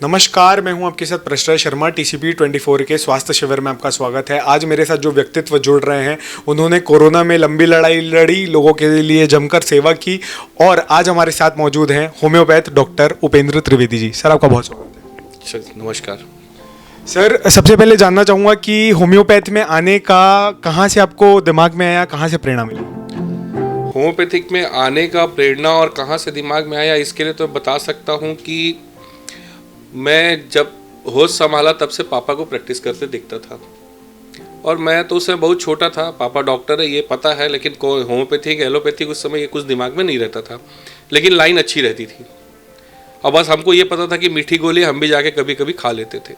नमस्कार, मैं हूं आपके साथ प्रश्रय शर्मा। टीसीपी 24 के स्वास्थ्य शिविर में आपका स्वागत है। आज मेरे साथ जो व्यक्तित्व जुड़ रहे हैं, उन्होंने कोरोना में लंबी लड़ाई लड़ी, लोगों के लिए जमकर सेवा की और आज हमारे साथ मौजूद हैं homeopath doctor Upendra Trivedi ji. Sir, आपका बहुत स्वागत है। नमस्कार सर, सबसे पहले जानना चाहूँगा कि होम्योपैथ में आने का कहाँ से आपको दिमाग में आया, कहाँ से प्रेरणा मिली? होम्योपैथिक में आने का प्रेरणा और कहाँ से दिमाग में आया, इसके लिए तो बता सकता हूँ कि मैं जब होश संभाला तब से पापा को प्रैक्टिस करते दिखता था और मैं तो उस समय बहुत छोटा था। पापा डॉक्टर है ये पता है, लेकिन होम्योपैथिक एलोपैथिक उस समय ये कुछ दिमाग में नहीं रहता था, लेकिन लाइन अच्छी रहती थी। और बस हमको ये पता था कि मीठी गोली हम भी जाके कभी कभी खा लेते थे।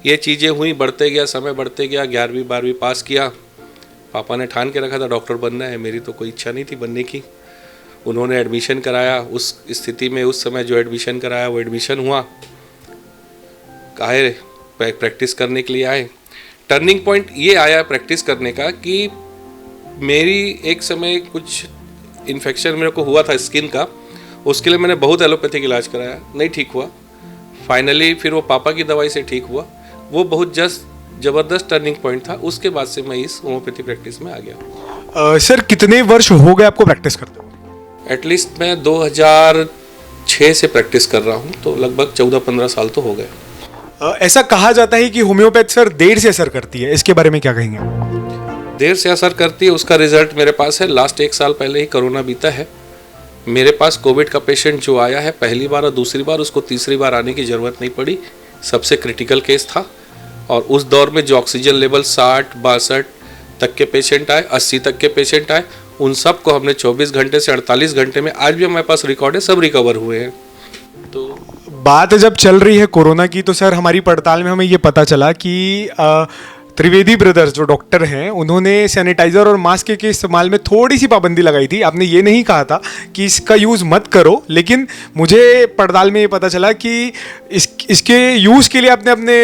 ये चीज़ें हुई, बढ़ते गया, समय बढ़ते गया। 11वीं 12वीं पास किया। पापा ने ठान के रखा था डॉक्टर बनना है, मेरी तो कोई इच्छा नहीं थी बनने की। उन्होंने एडमिशन कराया। उस स्थिति में उस समय जो एडमिशन कराया वो एडमिशन हुआ। आए प्रैक्टिस करने के लिए आए। टर्निंग पॉइंट ये आया प्रैक्टिस करने का कि मेरी एक समय कुछ इन्फेक्शन मेरे को हुआ था स्किन का। उसके लिए मैंने बहुत एलोपैथिक इलाज कराया, नहीं ठीक हुआ। फाइनली फिर वो पापा की दवाई से ठीक हुआ। वो बहुत ज़बरदस्त टर्निंग पॉइंट था। उसके बाद से मैं इस होम्योपैथी प्रैक्टिस में आ गया। सर, कितने वर्ष हो गए आपको प्रैक्टिस करते हुए? एटलीस्ट मैं 2006 से प्रैक्टिस कर रहा हूँ, तो लगभग 14-15 साल तो हो गए। ऐसा कहा जाता है कि होम्योपैथ सर देर से असर करती है, इसके बारे में क्या कहेंगे? देर से असर करती है, उसका रिजल्ट मेरे पास है। लास्ट 1 साल पहले ही कोरोना बीता है। मेरे पास कोविड का पेशेंट जो आया है पहली बार और दूसरी बार, उसको तीसरी बार आने की ज़रूरत नहीं पड़ी। सबसे क्रिटिकल केस था और उस दौर में जो ऑक्सीजन लेवल 60-62 तक के पेशेंट आए, 80 तक के पेशेंट आए, उन सब को हमने 24 घंटे से 48 घंटे में, आज भी हमारे पास रिकॉर्ड है, सब रिकवर हुए हैं। तो बात जब चल रही है कोरोना की, तो सर हमारी पड़ताल में हमें ये पता चला कि त्रिवेदी ब्रदर्स जो डॉक्टर हैं, उन्होंने सैनिटाइजर और मास्क के इस्तेमाल में थोड़ी सी पाबंदी लगाई थी। आपने ये नहीं कहा था कि इसका यूज़ मत करो, लेकिन मुझे पड़ताल में ये पता चला कि इसके यूज़ के लिए आपने अपने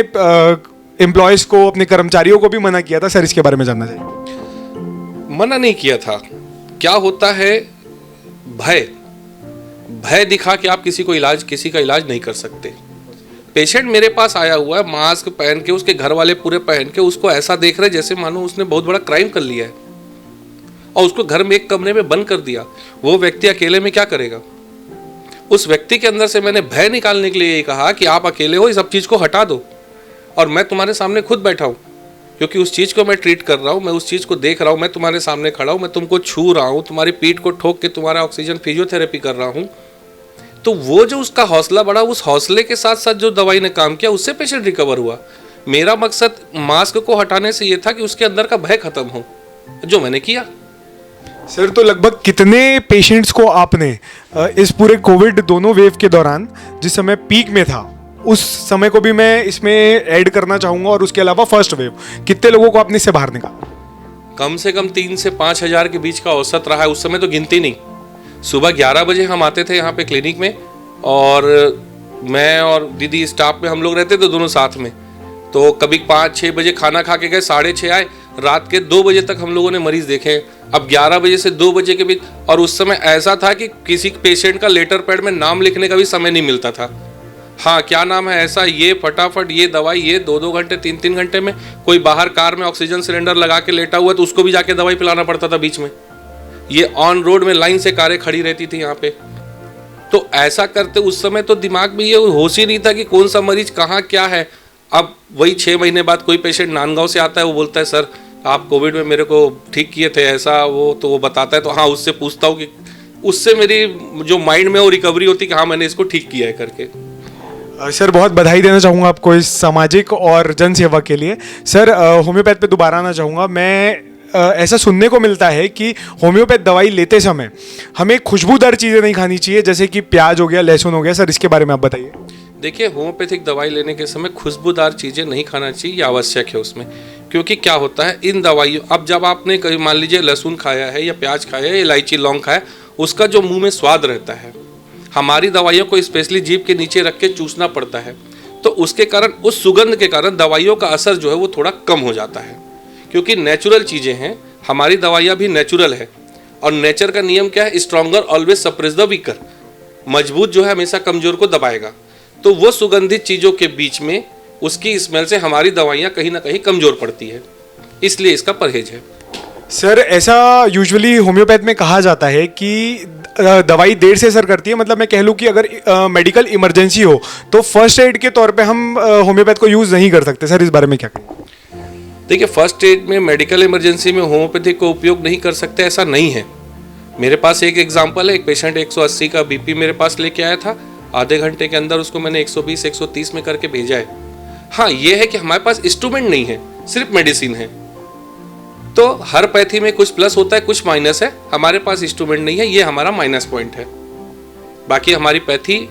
एम्प्लॉयज़ को, अपने कर्मचारियों को भी मना किया था। सर, इसके बारे में जानना चाहिए। मना नहीं किया था। क्या होता है, भय दिखा के आप किसी का इलाज नहीं कर सकते। पेशेंट मेरे पास आया हुआ है मास्क पहन के, उसके घर वाले पूरे पहन के, उसको ऐसा देख रहे जैसे मानो उसने बहुत बड़ा क्राइम कर लिया है और उसको घर में एक कमरे में बंद कर दिया। वो व्यक्ति अकेले में क्या करेगा? उस व्यक्ति के अंदर से मैंने भय निकालने के लिए ये कहा कि आप अकेले हो, इस सब चीज़ को हटा दो और मैं तुम्हारे सामने खुद बैठा हूँ, क्योंकि उस चीज़ को मैं ट्रीट कर रहा हूँ, मैं उस चीज़ को देख रहा हूँ, मैं तुम्हारे सामने खड़ा हूँ, मैं तुमको छू रहा हूँ, तुम्हारी पीठ को ठोक के तुम्हारा ऑक्सीजन फिजियोथेरेपी कर रहा हूँ। तो वो जो उसका हौसला बढ़ा, उस हौसले के साथ साथ जो दवाई ने काम किया, उससे पेशेंट रिकवर हुआ। मेरा मकसद मास्क को हटाने से ये था कि उसके अंदर का भय खत्म हो, जो मैंने किया। सर, तो लगभग कितने पेशेंट्स को आपने इस पूरे कोविड दोनों वेव के दौरान, जिस समय पीक में था, उस समय को भी मैं इसमें ऐड करना चाहूँगा, और उसके अलावा फर्स्ट वेव, कितने लोगों को आपने इससे बाहर निकाला? कम से कम 3 से 5 हज़ार के बीच का औसत रहा है। उस समय तो गिनती नहीं। सुबह 11 बजे हम आते थे यहाँ पे क्लिनिक में, और मैं और दीदी स्टाफ में हम लोग रहते थे दोनों साथ में। तो कभी 5-6 बजे खाना खा के गए, 6:30 आए, रात के 2 बजे तक हम लोगों ने मरीज देखे। अब 11 बजे से 2 बजे के बीच, और उस समय ऐसा था कि किसी पेशेंट का लेटर पैड में नाम लिखने का भी समय नहीं मिलता था। हाँ, क्या नाम है, ऐसा, ये फटाफट, ये दवाई, ये 2-2 घंटे 3-3 घंटे में। कोई बाहर कार में ऑक्सीजन सिलेंडर लगा के लेटा हुआ तो उसको भी जाके दवाई पिलाना पड़ता था बीच में। ये ऑन रोड में लाइन से कारें खड़ी रहती थी यहाँ पे। तो ऐसा करते उस समय तो दिमाग में ये होश ही नहीं था कि कौन सा मरीज कहाँ क्या है। अब वही 6 महीने बाद कोई पेशेंट नांदगांव से आता है, वो बोलता है सर आप कोविड में मेरे को ठीक किए थे, ऐसा वो, तो वो बताता है। तो हाँ, उससे पूछता हूँ कि उससे मेरी जो माइंड में वो रिकवरी होती कि हाँ मैंने इसको ठीक किया है करके। सर, बहुत बधाई देना चाहूँगा आपको इस सामाजिक और जन सेवा के लिए। सर, होम्योपैथ पे दोबारा आना चाहूँगा मैं। ऐसा सुनने को मिलता है कि होम्योपैथ दवाई लेते समय हमें खुशबूदार चीज़ें नहीं खानी चाहिए, जैसे कि प्याज हो गया, लहसुन हो गया। सर, इसके बारे में आप बताइए। देखिए, होम्योपैथिक दवाई लेने के समय खुशबूदार चीज़ें नहीं खाना चाहिए, ये आवश्यक है उसमें। क्योंकि क्या होता है इन दवाइयों, अब जब आपने कहीं मान लीजिए लहसुन खाया है या प्याज खाया है या इलायची लौंग खाया, उसका जो मुंह में स्वाद रहता है, हमारी दवाइयों को स्पेशली जीभ के नीचे रख के चूसना पड़ता है। तो उसके कारण, उस सुगंध के कारण दवाइयों का असर जो है वो थोड़ा कम हो जाता है। क्योंकि नेचुरल चीज़ें हैं, हमारी दवाइयाँ भी नेचुरल है। और नेचर का नियम क्या है? Stronger always suppress the weaker. मजबूत जो है हमेशा कमजोर को दबाएगा। तो वो सुगंधित चीज़ों के बीच में उसकी स्मेल से हमारी दवाइयाँ कहीं ना कहीं कमज़ोर पड़ती है, इसलिए इसका परहेज है। सर ऐसा यूजुअली होम्योपैथ में कहा जाता है कि दवाई देर से असर करती है, मतलब मैं कह लूँ कि अगर मेडिकल इमरजेंसी हो तो फर्स्ट एड के तौर पे हम होम्योपैथ को यूज़ नहीं कर सकते। सर इस बारे में क्या कहेंगे? देखिए, फर्स्ट एड में मेडिकल इमरजेंसी में होम्योपैथी का उपयोग नहीं कर सकते ऐसा नहीं है। मेरे पास एक एग्जांपल है, एक पेशेंट 180 का बीपी मेरे पास लेके आया था, आधे घंटे के अंदर उसको मैंने 120 130 में करके भेजा है। हाँ, ये है कि हमारे पास इंस्ट्रूमेंट नहीं है, सिर्फ मेडिसिन है। तो हर पैथी में कुछ प्लस होता है, कुछ माइनस है। हमारे पास इंस्ट्रूमेंट नहीं है, ये हमारा माइनस पॉइंट है। बाकी हमारी पैथी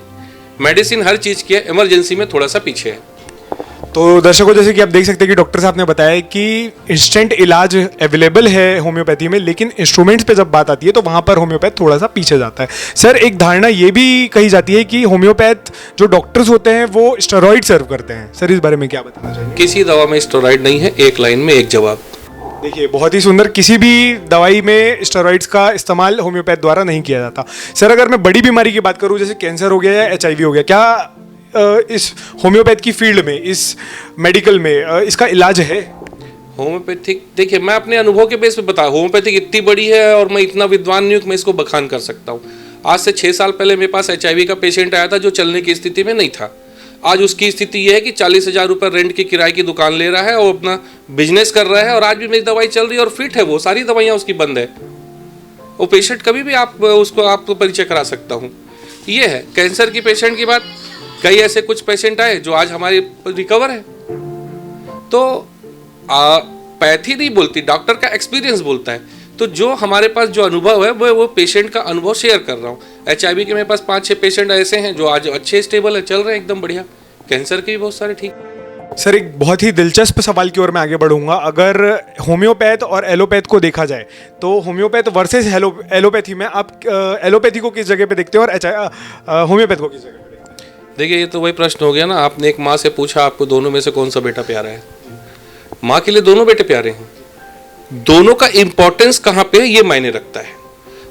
मेडिसिन हर चीज़ की है, इमरजेंसी में थोड़ा सा पीछे है। तो दर्शकों, जैसे कि आप देख सकते हैं कि डॉक्टर साहब ने बताया कि इंस्टेंट इलाज अवेलेबल है होम्योपैथी में, लेकिन इंस्ट्रूमेंट्स पे जब बात आती है तो वहाँ पर होम्योपैथ थोड़ा सा पीछे जाता है। सर एक धारणा ये भी कही जाती है कि होम्योपैथ जो डॉक्टर्स होते हैं वो स्टेरॉइड सर्व करते हैं। सर इस बारे में क्या बताना चाहिए? किसी दवा में स्टेरॉइड नहीं है, एक लाइन में एक जवाब। देखिए, बहुत ही सुंदर, किसी भी दवाई में स्टेरॉइड्स का इस्तेमाल होम्योपैथ द्वारा नहीं किया जाता। सर अगर मैं बड़ी बीमारी की बात करूँ, जैसे कैंसर हो गया या HIV हो गया, क्या इस होम्योपैथ की फील्ड में, इस मेडिकल में इसका इलाज है? होम्योपैथिक, देखिए मैं अपने अनुभव के बेस पे बता, होम्योपैथिक इतनी बड़ी है और मैं इतना विद्वान नहीं हूँ कि मैं इसको बखान कर सकता हूँ। आज से 6 साल पहले मेरे पास HIV का पेशेंट आया था जो चलने की स्थिति में नहीं था। आज उसकी स्थिति यह है कि 40,000 रुपये रेंट की किराए की दुकान ले रहा है और अपना बिजनेस कर रहा है, और आज भी मेरी दवाई चल रही है और फिट है, वो सारी दवाइयाँ उसकी बंद है। वो पेशेंट कभी भी आप उसको आपको परिचय करा सकता हूँ। ये है कैंसर की पेशेंट की बात। कई ऐसे कुछ पेशेंट आए जो आज हमारे रिकवर है। तो पैथी नहीं बोलती, डॉक्टर का एक्सपीरियंस बोलता है। तो जो हमारे पास जो अनुभव है वो पेशेंट का अनुभव शेयर कर रहा हूँ। HIV के मेरे पास 5-6 पेशेंट ऐसे हैं जो आज अच्छे स्टेबल है, चल रहे हैं एकदम बढ़िया। कैंसर के भी बहुत सारे ठीक। सर एक बहुत ही दिलचस्प सवाल की ओर मैं आगे बढ़ूंगा। अगर होम्योपैथ और एलोपैथ को देखा जाए तो होम्योपैथ वर्सेस एलोपैथी में आप एलोपैथी को किस जगह पे देखते हैं और होम्योपैथ को किस जगह पे देखते हैं? देखिए, ये तो वही प्रश्न हो गया ना। आपने एक माँ से पूछा आपको दोनों में से कौन सा बेटा प्यारा है। माँ के लिए दोनों बेटे प्यारे हैं। दोनों का इंपॉर्टेंस कहाँ पे है ये मायने रखता है।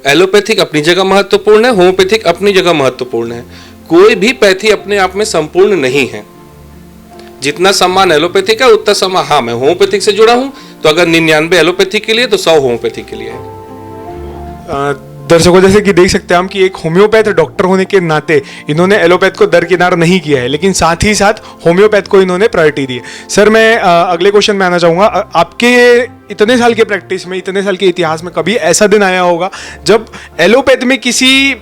एलोपैथिक अपनी जगह महत्वपूर्ण है, होम्योपैथिक अपनी जगह महत्वपूर्ण है। कोई भी पैथी अपने आप में संपूर्ण नहीं है। जितना सम्मान एलोपैथिक है उतना सम्मान, हाँ मैं होम्योपैथिक से जुड़ा हूं, तो अगर 99 एलोपैथिक के लिए तो 100 होम्योपैथिक के लिए है। दर्शकों, जैसे कि देख सकते हैं हम कि एक होम्योपैथ डॉक्टर होने के नाते इन्होंने एलोपैथ को दरकिनार नहीं किया है, लेकिन साथ ही साथ होम्योपैथ को इन्होंने प्रायोरिटी दी है। सर मैं अगले क्वेश्चन में आना चाहूँगा। आपके इतने साल के प्रैक्टिस में, इतने साल के इतिहास में कभी ऐसा दिन आया होगा जब एलोपैथ में किसी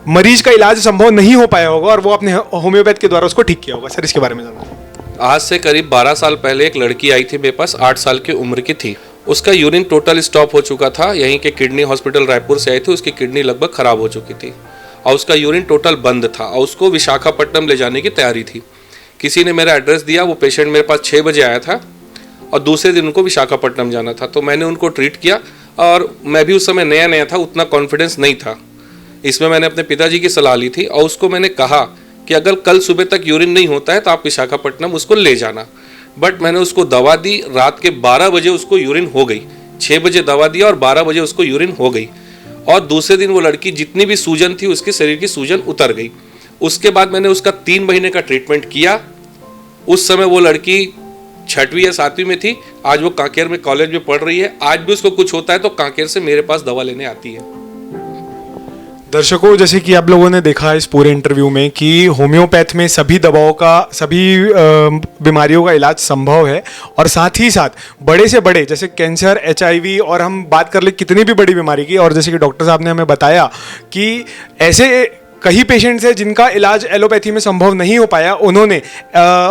मरीज का इलाज संभव नहीं हो पाया होगा और वो अपने होम्योपैथ के द्वारा उसको ठीक किया होगा? सर इसके बारे में जानना। आज से करीब 12 साल पहले एक लड़की आई थी मेरे पास, 8 साल की उम्र की थी। उसका यूरिन टोटल स्टॉप हो चुका था। यहीं के किडनी हॉस्पिटल रायपुर से आई थी। उसकी किडनी लगभग खराब हो चुकी थी और उसका यूरिन टोटल बंद था और उसको विशाखापट्टनम ले जाने की तैयारी थी। किसी ने मेरा एड्रेस दिया, वो पेशेंट मेरे पास 6 बजे आया था और दूसरे दिन उनको विशाखापट्टनम जाना था। तो मैंने उनको ट्रीट किया और मैं भी उस समय नया नया था, उतना कॉन्फिडेंस नहीं था। इसमें मैंने अपने पिताजी की सलाह ली थी और उसको मैंने कहा कि अगर कल सुबह तक यूरिन नहीं होता है तो आप विशाखापट्टनम उसको ले जाना। बट मैंने उसको दवा दी, रात के 12 बजे उसको यूरिन हो गई। 6 बजे दवा दिया और 12 बजे उसको यूरिन हो गई और दूसरे दिन वो लड़की जितनी भी सूजन थी उसके शरीर की सूजन उतर गई। उसके बाद मैंने उसका 3 महीने का ट्रीटमेंट किया। उस समय वो लड़की 6वीं या 7वीं में थी। आज वो कांकेर में कॉलेज में पढ़ रही है। आज भी उसको कुछ होता है तो कांकेर से मेरे पास दवा लेने आती है। दर्शकों, जैसे कि आप लोगों ने देखा इस पूरे इंटरव्यू में कि होम्योपैथ में सभी दवाओं का, सभी बीमारियों का इलाज संभव है और साथ ही साथ बड़े से बड़े जैसे कैंसर, HIV और हम बात कर ले कितनी भी बड़ी बीमारी की, और जैसे कि डॉक्टर साहब ने हमें बताया कि ऐसे कई पेशेंट्स हैं जिनका इलाज एलोपैथी में संभव नहीं हो पाया, उन्होंने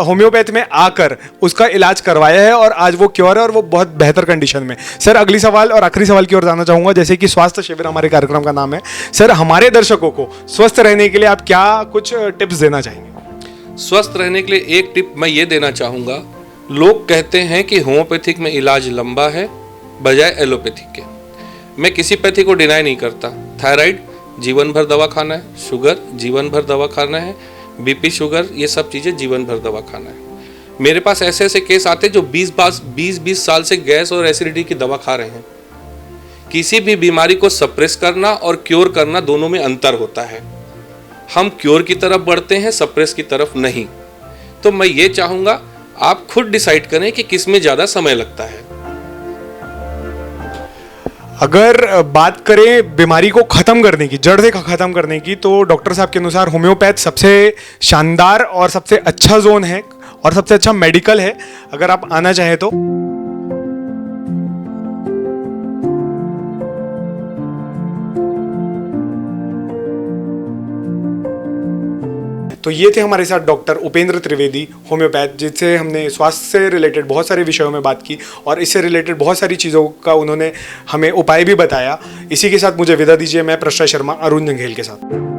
होम्योपैथ में आकर उसका इलाज करवाया है और आज वो क्योर है और वो बहुत बेहतर कंडीशन में। सर अगली सवाल और आखिरी सवाल की ओर जाना चाहूँगा। जैसे कि स्वास्थ्य शिविर हमारे कार्यक्रम का नाम है, सर हमारे दर्शकों को स्वस्थ रहने के लिए आप क्या कुछ टिप्स देना चाहेंगे? स्वस्थ रहने के लिए एक टिप मैं ये देना चाहूँगा। लोग कहते हैं कि होम्योपैथिक में इलाज लंबा है बजाय एलोपैथिक के। मैं किसी पैथी को डिनाई नहीं करता। थायराइड जीवन भर दवा खाना है, शुगर जीवन भर दवा खाना है, BP शुगर ये सब चीज़ें जीवन भर दवा खाना है। मेरे पास ऐसे ऐसे केस आते हैं जो 20 साल से गैस और एसिडिटी की दवा खा रहे हैं। किसी भी बीमारी को सप्रेस करना और क्योर करना दोनों में अंतर होता है। हम क्योर की तरफ बढ़ते हैं, सप्रेस की तरफ नहीं। तो मैं ये चाहूँगा आप खुद डिसाइड करें कि किस में ज़्यादा समय लगता है। अगर बात करें बीमारी को ख़त्म करने की, जड़ से ख़त्म करने की, तो डॉक्टर साहब के अनुसार होम्योपैथ सबसे शानदार और सबसे अच्छा जोन है और सबसे अच्छा मेडिकल है, अगर आप आना चाहें तो। तो ये थे हमारे साथ डॉक्टर उपेंद्र त्रिवेदी, होम्योपैथ, जिससे हमने स्वास्थ्य से रिलेटेड बहुत सारे विषयों में बात की और इससे रिलेटेड बहुत सारी चीज़ों का उन्होंने हमें उपाय भी बताया। इसी के साथ मुझे विदा दीजिए, मैं प्रश्रय शर्मा, अरुण जंघेल के साथ।